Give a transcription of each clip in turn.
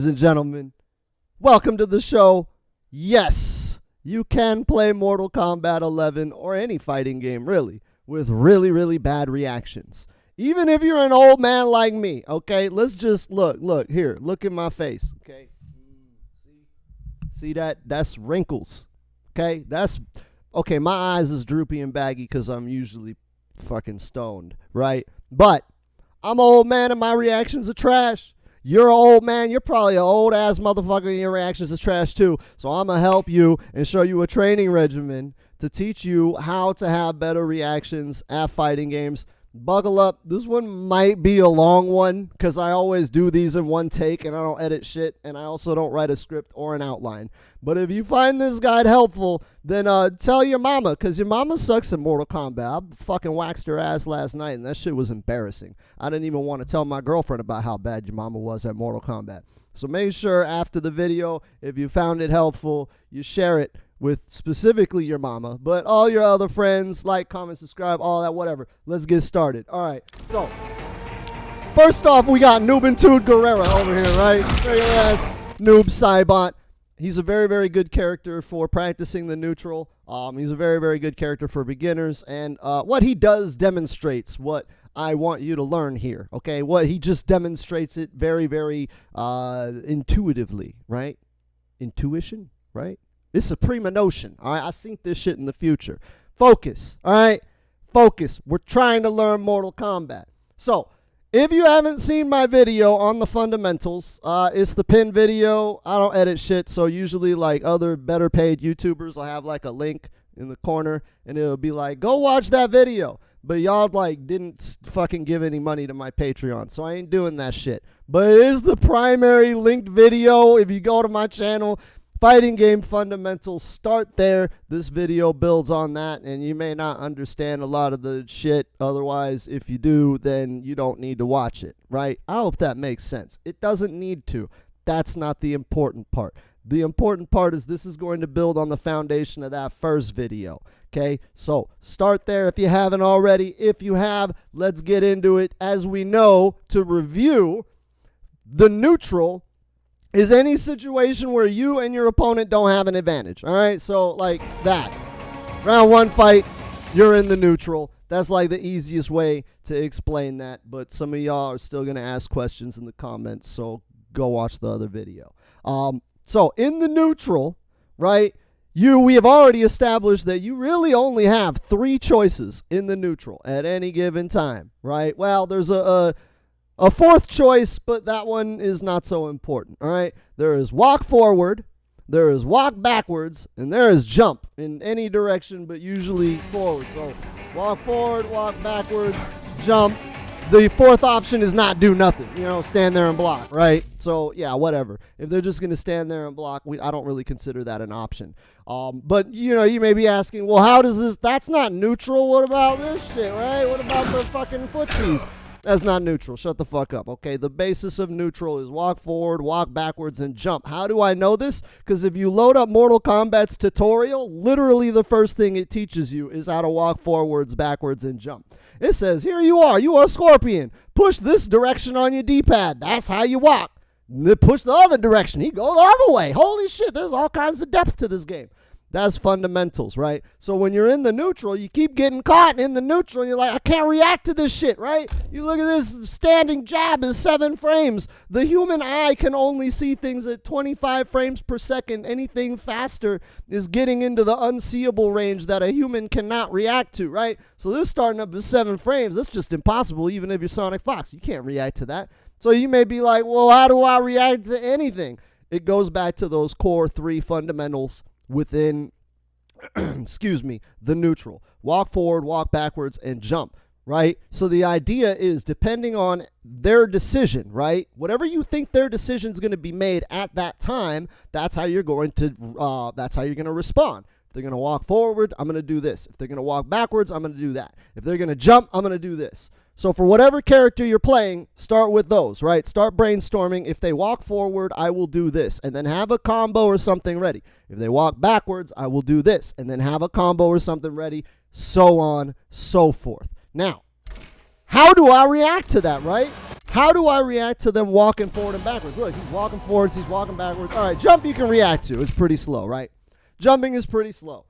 Ladies and gentlemen, welcome to the show. Yes, you can play Mortal Kombat 11 or any fighting game, really, with really bad reactions. Even if you're an old man like me, okay? Let's just look here. Look at my face, okay? See that? That's wrinkles, okay? Okay, my eyes is droopy and baggy because I'm usually fucking stoned, right? But I'm an old man and my reactions are trash. You're an old man. You're probably an old-ass motherfucker and your reactions is trash too. So I'm going to help you and show you a training regimen to teach you how to have better reactions at fighting games. Buckle up. This one might be a long one because I always do these in one take and I don't edit shit, and I also don't write a script or an outline. But if you find this guide helpful, then tell your mama, because your mama sucks at Mortal Kombat. I fucking waxed her ass last night and that shit was embarrassing. I didn't even want to tell my girlfriend about how bad your mama was at Mortal Kombat. So make sure after the video, if you found it helpful, you share it with specifically your mama, but all your other friends, like, comment, subscribe, all that, whatever. Let's get started. All right, so first off, we got Noob Guerrera over here, right? Regular ass Noob Saibot. He's a very good character for practicing the neutral. He's a very good character for beginners, and what he does demonstrates what I want you to learn here, okay? What he just demonstrates it very intuitively, right? Intuition, right? It's a prima notion, all right? I seen this shit in the future. Focus, all right? Focus. We're trying to learn Mortal Kombat. So, if you haven't seen my video on the fundamentals, it's the pinned video. I don't edit shit, so usually like other better paid YouTubers will have like a link in the corner, and it'll be like, go watch that video. But y'all like didn't fucking give any money to my Patreon, so I ain't doing that shit. But it is the primary linked video. If you go to my channel, Fighting Game Fundamentals, start there. This video builds on that, and you may not understand a lot of the shit. Otherwise, if you do, then you don't need to watch it, right? I hope that makes sense. It doesn't need to. That's not the important part. The important part is this is going to build on the foundation of that first video, okay? So start there if you haven't already. If you have, let's get into it. As we know, to review, the neutral is any situation where you and your opponent don't have an advantage, all right? So like that. Round one fight, you're in the neutral. That's like the easiest way to explain that, but some of y'all are still going to ask questions in the comments, so go watch the other video. So in the neutral, right, we have already established that you really only have 3 choices in the neutral at any given time, right? Well, there's a fourth choice, but that one is not so important, all right? There is walk forward, there is walk backwards, and there is jump in any direction, but usually forward. So walk forward, walk backwards, jump. The fourth option is not do nothing, you know, stand there and block, right? So, yeah, whatever. If they're just going to stand there and block, I don't really consider that an option. But, you know, you may be asking, well, how does this, that's not neutral. What about this shit, right? What about the fucking footsies? That's not neutral. Shut the fuck up, okay? The basis of neutral is walk forward, walk backwards, and jump. How do I know this? Because if you load up Mortal Kombat's tutorial, literally the first thing it teaches you is how to walk forwards, backwards, and jump. It says, here you are Scorpion. Push this direction on your D-pad. That's how you walk. Then push the other direction. He goes the other way. Holy shit, there's all kinds of depth to this game. That's fundamentals, right? So when you're in the neutral, you keep getting caught in the neutral, and you're like, I can't react to this shit, right? You look at this standing jab is 7 frames. The human eye can only see things at 25 frames per second. Anything faster is getting into the unseeable range that a human cannot react to, right? So this starting up at 7 frames, that's just impossible, even if you're Sonic Fox. You can't react to that. So you may be like, well, how do I react to anything? It goes back to those core 3 fundamentals within, excuse me, the neutral. Walk forward, walk backwards, and jump, right? So the idea is, depending on their decision, right? Whatever you think their decision is going to be made at that time, that's how you're going to respond. If they're going to walk forward, I'm going to do this. If they're going to walk backwards, I'm going to do that. If they're going to jump, I'm going to do this. So for whatever character you're playing, start with those, right? Start brainstorming. If they walk forward, I will do this, and then have a combo or something ready. If they walk backwards, I will do this, and then have a combo or something ready, so on, so forth. Now, how do I react to that, right? How do I react to them walking forward and backwards? Look, he's walking forwards, he's walking backwards. All right, jump you can react to. It's pretty slow, right? Jumping is pretty slow.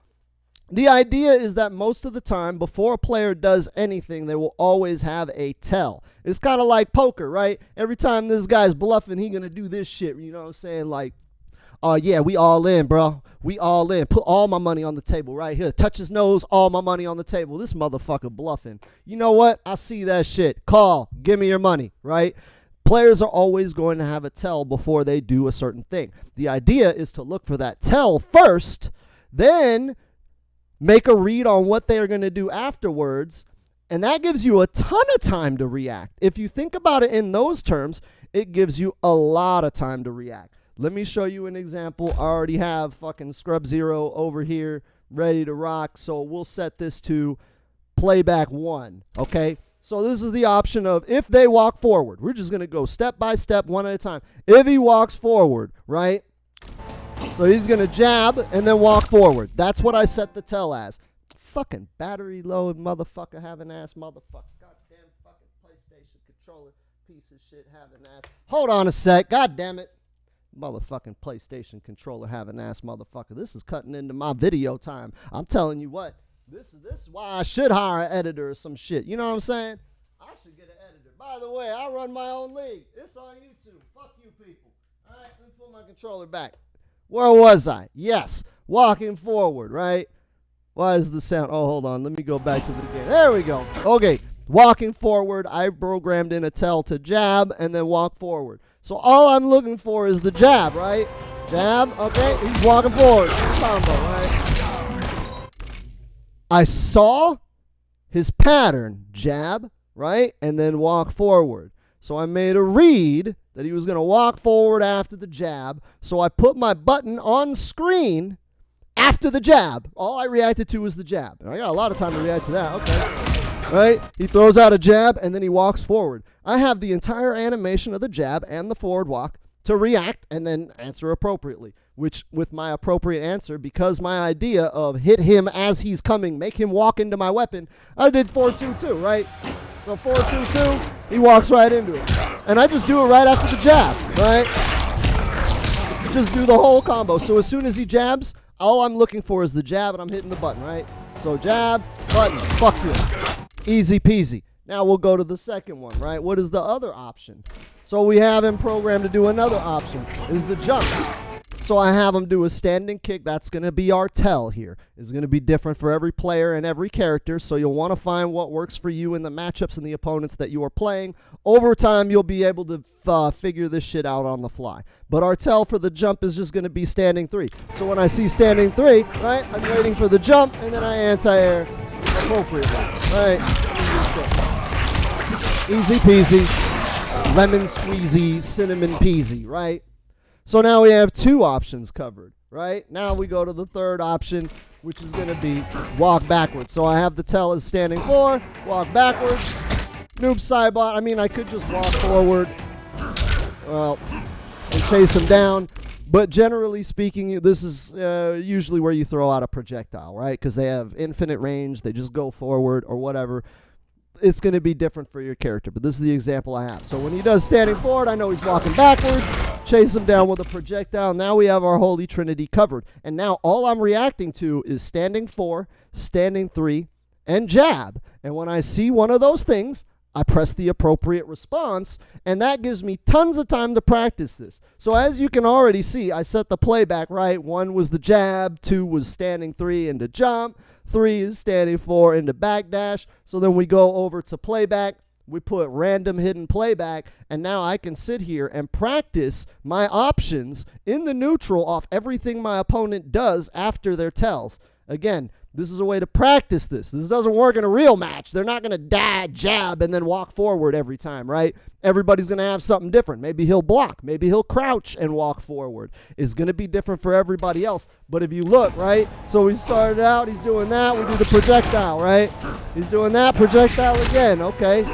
The idea is that most of the time, before a player does anything, they will always have a tell. It's kind of like poker, right? Every time this guy's bluffing, he going to do this shit, you know what I'm saying? Like, oh, yeah, we all in, bro. We all in. Put all my money on the table right here. Touch his nose, all my money on the table. This motherfucker bluffing. You know what? I see that shit. Call. Give me your money, right? Players are always going to have a tell before they do a certain thing. The idea is to look for that tell first, then make a read on what they are going to do afterwards, and that gives you a ton of time to react. If you think about it in those terms, it gives you a lot of time to react. Let me show you an example. I already have fucking Scrub Zero over here ready to rock, so we'll set this to playback 1, okay? So this is the option of if they walk forward. We're just going to go step by step, one at a time. If he walks forward, right? So he's going to jab and then walk forward. That's what I set the tell as. Fucking battery low motherfucker having ass motherfucker. Goddamn fucking PlayStation controller piece of shit having ass. Hold on a sec. God damn it. Motherfucking PlayStation controller having ass motherfucker. This is cutting into my video time. I'm telling you what. This is why I should hire an editor or some shit. You know what I'm saying? I should get an editor. By the way, I run my own league. It's on YouTube. Fuck you people. All right, let me put my controller back. Where was I? Yes, walking forward, right? Why is the sound? Oh, hold on. Let me go back to the game. There we go. Okay, walking forward. I programmed in a tell to jab and then walk forward. So all I'm looking for is the jab, right? Jab, okay, he's walking forward. Combo, right? I saw his pattern, jab, right? And then walk forward. So I made a read that he was going to walk forward after the jab. So I put my button on screen after the jab. All I reacted to was the jab. And I got a lot of time to react to that. Okay. Right? He throws out a jab and then he walks forward. I have the entire animation of the jab and the forward walk to react and then answer appropriately. Which, with my appropriate answer, because my idea of hit him as he's coming, make him walk into my weapon, I did 4-2-2, right? So 4-2-2, he walks right into it. And I just do it right after the jab, right? Just do the whole combo. So as soon as he jabs, all I'm looking for is the jab and I'm hitting the button, right? So jab, button, fuck you. Easy peasy. Now we'll go to the second one, right? What is the other option? So we have him programmed to do another option, is the jump. So I have him do a standing kick. That's going to be our tell here. It's going to be different for every player and every character, so you'll want to find what works for you in the matchups and the opponents that you are playing. Over time, you'll be able to figure this shit out on the fly. But our tell for the jump is just going to be standing 3. So when I see standing 3, right, I'm waiting for the jump, and then I anti-air appropriately, right? Easy peasy, lemon squeezy, cinnamon peasy, right? So now we have 2 options covered, right? Now we go to the third option, which is going to be walk backwards. So I have the tell as standing 4, walk backwards, noob sidebot. I mean, I could just walk forward, well, and chase him down. But generally speaking, this is usually where you throw out a projectile, right? Because they have infinite range. They just go forward or whatever. It's going to be different for your character, but this is the example I have. So when he does standing forward, I know he's walking backwards, chase him down with a projectile. Now we have our holy trinity covered. And now all I'm reacting to is standing 4, standing 3, and jab. And when I see one of those things, I press the appropriate response, and that gives me tons of time to practice this. So as you can already see, I set the playback right. 1 was the jab, 2 was standing 3 into jump, 3 is standing 4 into backdash. So then we go over to playback. We put random hidden playback, and now I can sit here and practice my options in the neutral off everything my opponent does after their tells. Again, this is a way to practice this. This doesn't work in a real match. They're not going to jab, and then walk forward every time, right? Everybody's going to have something different. Maybe he'll block. Maybe he'll crouch and walk forward. It's going to be different for everybody else. But if you look, right? So he started out, he's doing that. We do the projectile, right? He's doing that, projectile again, okay.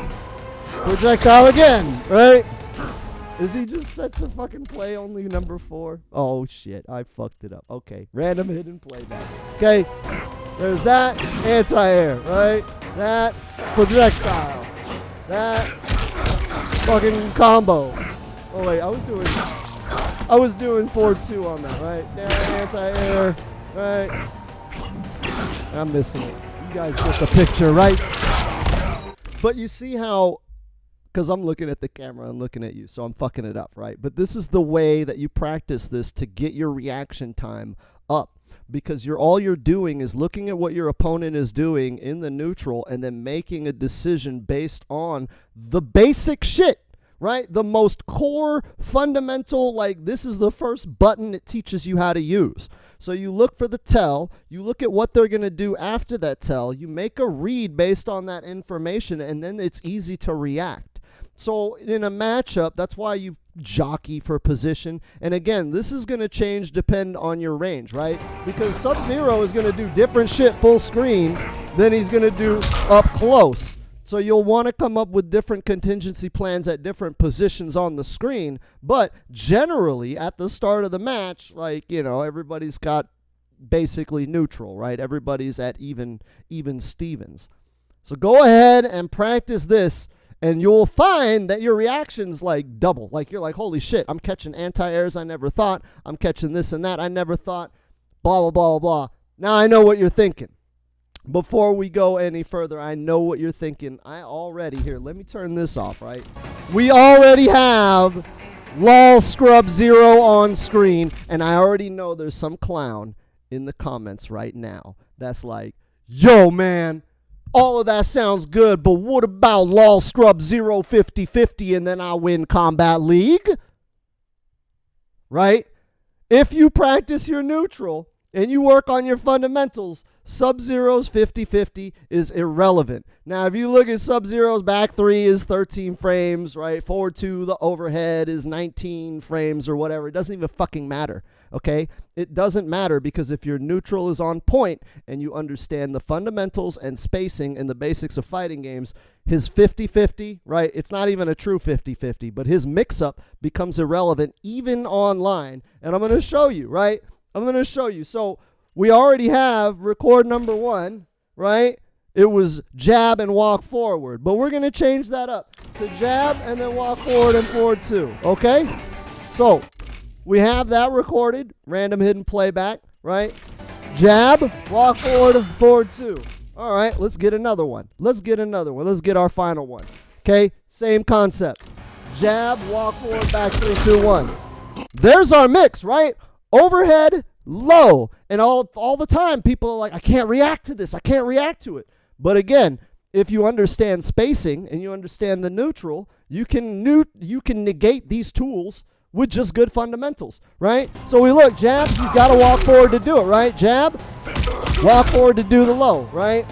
Projectile again, right? Is he just set to fucking play only number 4? Oh, shit. I fucked it up. Okay. Random hidden playback. Okay. There's that. Anti-air, right? That. Projectile. That. fucking combo. Oh wait, I was doing forward 2 on that, right? Down, anti-air, right? I'm missing it. You guys get the picture, right? But you see how, because I'm looking at the camera and looking at you, so I'm fucking it up, right? But this is the way that you practice this to get your reaction time up, because all you're doing is looking at what your opponent is doing in the neutral and then making a decision based on the basic shit, right? The most core, fundamental, like this is the first button it teaches you how to use. So you look for the tell, you look at what they're going to do after that tell, you make a read based on that information, and then it's easy to react. So in a matchup, that's why you jockey for position. And again, this is going to change depend on your range, right? Because Sub-Zero is going to do different shit full screen than he's going to do up close. So you'll want to come up with different contingency plans at different positions on the screen. But generally, at the start of the match, like, you know, everybody's got basically neutral, right? Everybody's at even Stevens. So go ahead and practice this, and you'll find that your reaction's like double. Like you're like, holy shit, I'm catching anti-airs I never thought. I'm catching this and that I never thought. Blah, blah, blah, blah. Now I know what you're thinking. Before we go any further, I know what you're thinking. Here, let me turn this off, right? We already have lol scrub 0 on screen, and I already know there's some clown in the comments right now that's like, yo, man, all of that sounds good, but what about lol scrub 0 50-50 and then I win Combat League? Right? If you practice your neutral and you work on your fundamentals, Sub-Zero's 50-50 is irrelevant. Now, if you look at Sub-Zero's back 3 is 13 frames, right? Forward 2, the overhead is 19 frames or whatever. It doesn't even fucking matter, okay? It doesn't matter, because if your neutral is on point and you understand the fundamentals and spacing and the basics of fighting games, his 50-50, right? It's not even a true 50-50, but his mix-up becomes irrelevant even online. And I'm going to show you, right? I'm going to show you. So we already have record number 1, right? It was jab and walk forward, but we're going to change that up to jab and then walk forward and forward 2, okay? So we have that recorded, random hidden playback, right? Jab, walk forward, forward 2. All right, let's get another one. Let's get our final one, okay? Same concept. Jab, walk forward, back 3, 2, 1. There's our mix, right? Overhead, low, and all the time people are like, I can't react to this, I can't react to it. But again, if you understand spacing and you understand the neutral, you can negate these tools with just good fundamentals, right? So we look, jab, he's got to walk forward to do it, right? Jab, walk forward to do the low, right?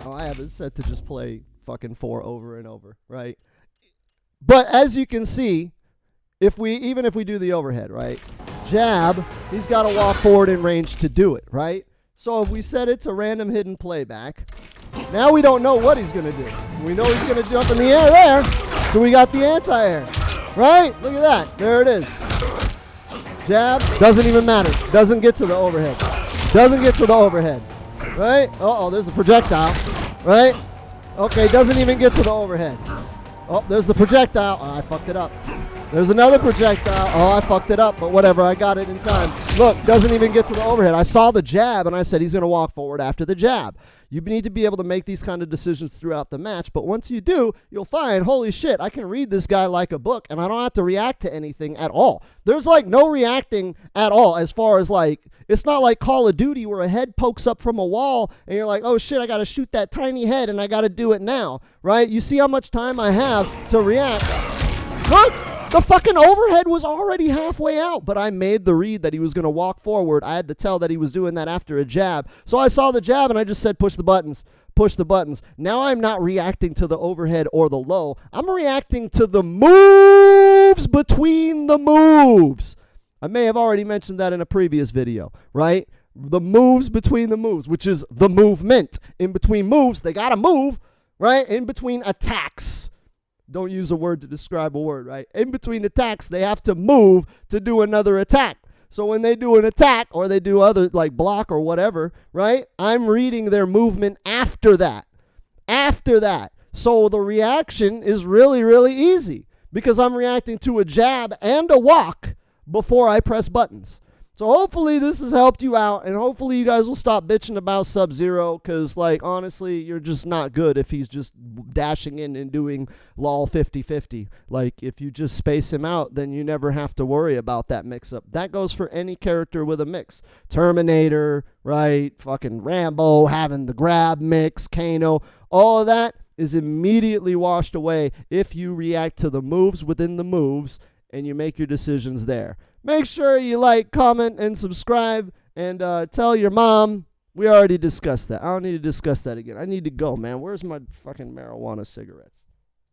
Oh, I have it set to just play fucking 4 over and over, right? But as you can see, even if we do the overhead, right? Jab, he's got to walk forward in range to do it, right? So if we set it to random hidden playback, now we don't know what he's going to do. We know he's going to jump in the air there, so we got the anti-air, right? Look at that. There it is. Jab, doesn't even matter. Doesn't get to the overhead. Doesn't get to the overhead, right? Uh-oh, there's a projectile, right? Okay, doesn't even get to the overhead. Oh, there's the projectile. Oh, I fucked it up. There's another projectile. Oh, I fucked it up, but whatever. I got it in time. Look, doesn't even get to the overhead. I saw the jab, and I said he's going to walk forward after the jab. You need to be able to make these kind of decisions throughout the match, but once you do, you'll find, holy shit, I can read this guy like a book, and I don't have to react to anything at all. There's like no reacting at all, as far as like, it's not like Call of Duty where a head pokes up from a wall, and you're like, oh shit, I got to shoot that tiny head, and I got to do it now, right? You see how much time I have to react. Look! The fucking overhead was already halfway out, but I made the read that he was going to walk forward. I had to tell that he was doing that after a jab. So I saw the jab, and I just said, push the buttons, push the buttons. Now I'm not reacting to the overhead or the low. I'm reacting to the moves between the moves. I may have already mentioned that in a previous video, right? The moves between the moves, which is the movement. In between moves, they got to move, right? In between attacks. Don't use a word to describe a word, right? In between attacks, they have to move to do another attack. So when they do an attack or they do other, like block or whatever, right? I'm reading their movement after that. After that. So the reaction is really, really easy because I'm reacting to a jab and a walk before I press buttons. So hopefully this has helped you out, and hopefully you guys will stop bitching about Sub-Zero, because, like, honestly, you're just not good if he's just dashing in and doing lol 50-50. Like, if you just space him out, then you never have to worry about that mix-up. That goes for any character with a mix. Terminator, right? Fucking Rambo having the grab mix, Kano, all of that is immediately washed away if you react to the moves within the moves and you make your decisions there. Make sure you like, comment, and subscribe, and tell your mom. We already discussed that. I don't need to discuss that again. I need to go, man. Where's my fucking marijuana cigarettes?